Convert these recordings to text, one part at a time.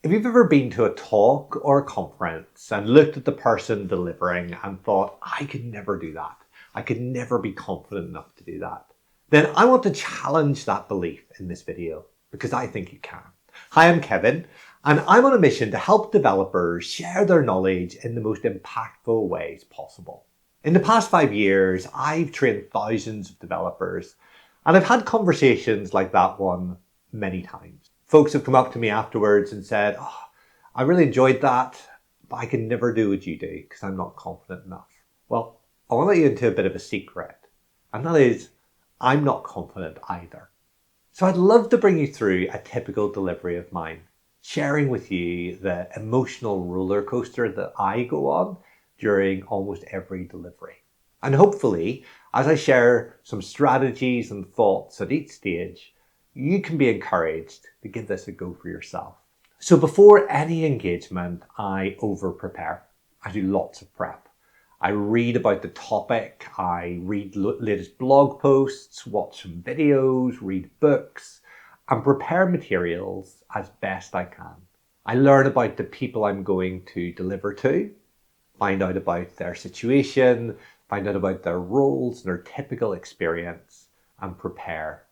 If you've ever been to a talk or a conference and looked at the person delivering and thought, I could never do that, I could never be confident enough to do that, then I want to challenge that belief in this video because I think you can. Hi, I'm Kevin, and I'm on a mission to help developers share their knowledge in the most impactful ways possible. In the past 5 years, I've trained thousands of developers, and I've had conversations like that one many times. Folks have come up to me afterwards and said, I really enjoyed that, but I can never do what you do because I'm not confident enough. Well, I want to let you into a bit of a secret, and that is, I'm not confident either. So I'd love to bring you through a typical delivery of mine, sharing with you the emotional roller coaster that I go on during almost every delivery. And hopefully, as I share some strategies and thoughts at each stage, you can be encouraged to give this a go for yourself. So before any engagement, I over-prepare. I do lots of prep. I read about the topic, I read latest blog posts, watch some videos, read books, and prepare materials as best I can. I learn about the people I'm going to deliver to, find out about their situation, find out about their roles and their typical experience, and prepare.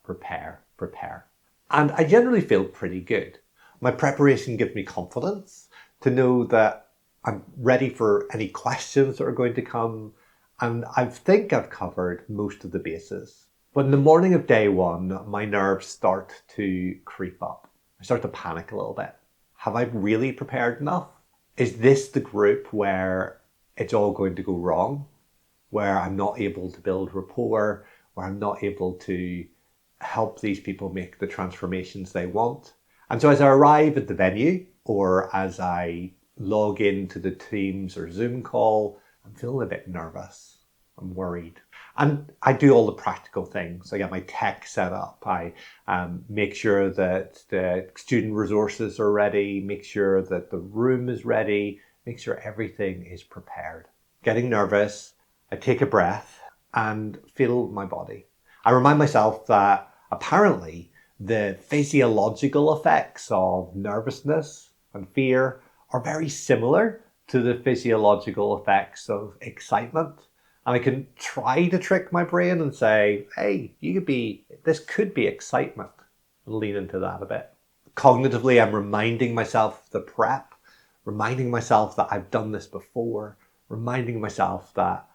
And I generally feel pretty good. My preparation gives me confidence to know that I'm ready for any questions that are going to come, and I think I've covered most of the bases. But in the morning of day one, my nerves start to creep up. I start to panic a little bit. Have I really prepared enough? Is this the group where it's all going to go wrong? Where I'm not able to build rapport, where I'm not able to help these people make the transformations they want? And so as I arrive at the venue, or as I log into the Teams or Zoom call, I'm feeling a bit nervous. I'm worried. And I do all the practical things. I get my tech set up. I make sure that the student resources are ready, make sure that the room is ready, make sure everything is prepared. Getting nervous, I take a breath and feel my body. I remind myself that apparently the physiological effects of nervousness and fear are very similar to the physiological effects of excitement. And I can try to trick my brain and say, hey, this could be excitement. I'll lean into that a bit. Cognitively, I'm reminding myself of the prep, reminding myself that I've done this before, reminding myself that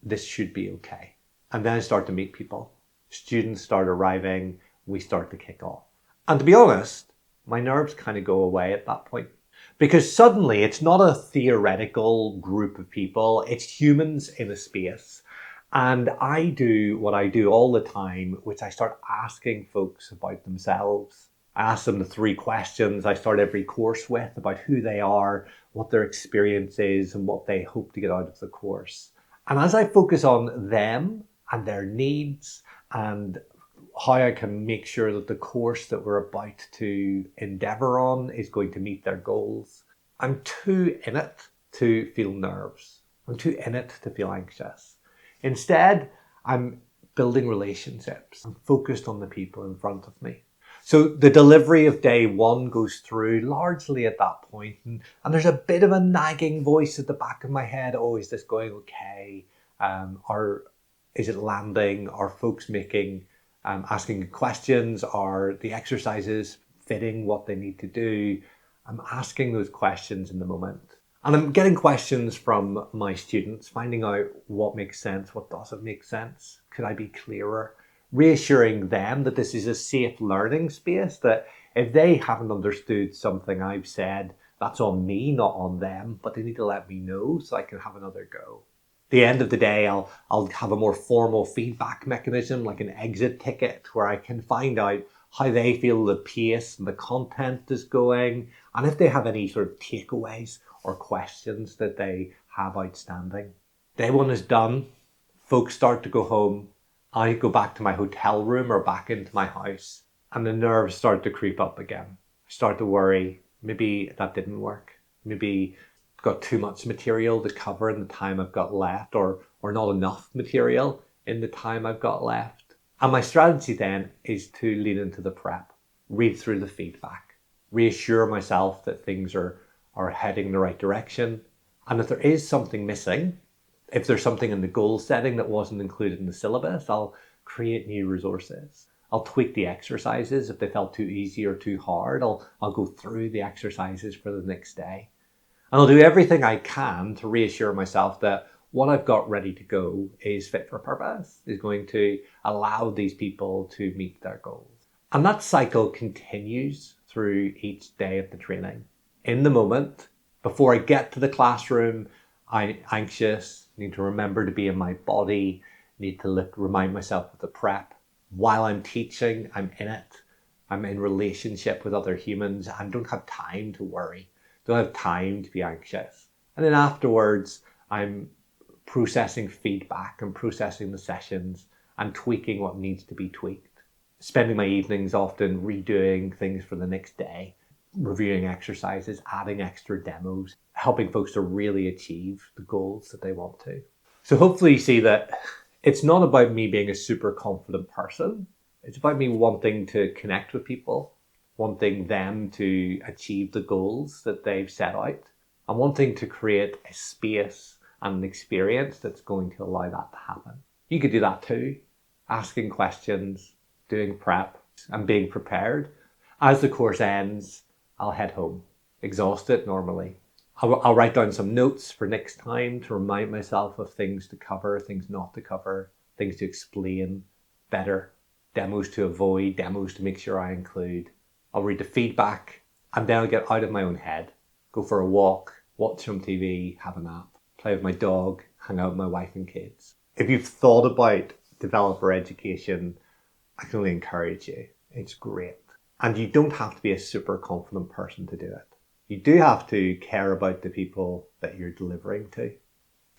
this should be okay. And then I start to meet people. Students start arriving, we start to kick off. And to be honest, my nerves kind of go away at that point. Because suddenly it's not a theoretical group of people, it's humans in a space. And I do what I do all the time, which I start asking folks about themselves. I ask them the 3 questions I start every course with about who they are, what their experience is, and what they hope to get out of the course. And as I focus on them and their needs and how I can make sure that the course that we're about to endeavour on is going to meet their goals, I'm too in it to feel nerves. I'm too in it to feel anxious. Instead, I'm building relationships. I'm focused on the people in front of me. So the delivery of day one goes through largely at that point, and there's a bit of a nagging voice at the back of my head. Oh, is this going okay? Or is it landing? Are folks asking questions? Are the exercises fitting what they need to do? I'm asking those questions in the moment. And I'm getting questions from my students, finding out what makes sense, what doesn't make sense. Could I be clearer? Reassuring them that this is a safe learning space, that if they haven't understood something I've said, that's on me, not on them, but they need to let me know so I can have another go. At the end of the day, I'll have a more formal feedback mechanism, like an exit ticket, where I can find out how they feel the pace and the content is going, and if they have any sort of takeaways or questions that they have outstanding. Day one is done. Folks start to go home. I go back to my hotel room or back into my house, and the nerves start to creep up again. I start to worry, maybe that didn't work. Maybe I've got too much material to cover in the time I've got left, or not enough material in the time I've got left. And my strategy then is to lean into the prep, read through the feedback, reassure myself that things are heading in the right direction. And if there is something missing, if there's something in the goal setting that wasn't included in the syllabus, I'll create new resources. I'll tweak the exercises if they felt too easy or too hard. I'll go through the exercises for the next day. And I'll do everything I can to reassure myself that what I've got ready to go is fit for purpose, is going to allow these people to meet their goals. And that cycle continues through each day of the training. In the moment, before I get to the classroom, I'm anxious, need to remember to be in my body, need to remind myself of the prep. While I'm teaching, I'm in it. I'm in relationship with other humans and don't have time to worry, don't have time to be anxious. And then afterwards, I'm processing feedback and processing the sessions and tweaking what needs to be tweaked. Spending my evenings often redoing things for the next day, reviewing exercises, adding extra demos, helping folks to really achieve the goals that they want to. So hopefully you see that it's not about me being a super confident person. It's about me wanting to connect with people, wanting them to achieve the goals that they've set out, and wanting to create a space and an experience that's going to allow that to happen. You could do that too, asking questions, doing prep, and being prepared. As the course ends, I'll head home, exhausted normally. I'll write down some notes for next time to remind myself of things to cover, things not to cover, things to explain better, demos to avoid, demos to make sure I include. I'll read the feedback and then I'll get out of my own head, go for a walk, watch some TV, have a nap, play with my dog, hang out with my wife and kids. If you've thought about developer education, I can only encourage you. It's great. And you don't have to be a super confident person to do it. You do have to care about the people that you're delivering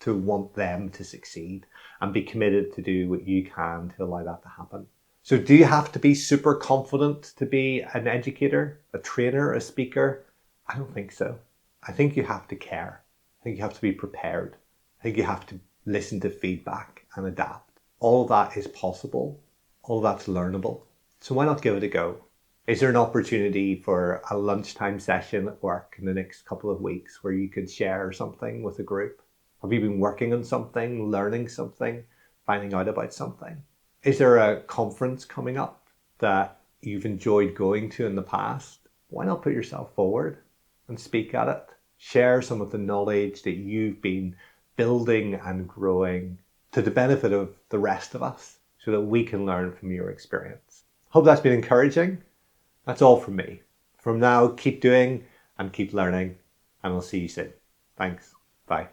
to want them to succeed and be committed to do what you can to allow that to happen. So do you have to be super confident to be an educator, a trainer, a speaker? I don't think so. I think you have to care. I think you have to be prepared. I think you have to listen to feedback and adapt. All of that is possible. All of that's learnable. So why not give it a go? Is there an opportunity for a lunchtime session at work in the next couple of weeks where you could share something with a group? Have you been working on something, learning something, finding out about something? Is there a conference coming up that you've enjoyed going to in the past? Why not put yourself forward and speak at it? Share some of the knowledge that you've been building and growing to the benefit of the rest of us so that we can learn from your experience. Hope that's been encouraging. That's all from me. From now, keep doing and keep learning, and I'll see you soon. Thanks. Bye.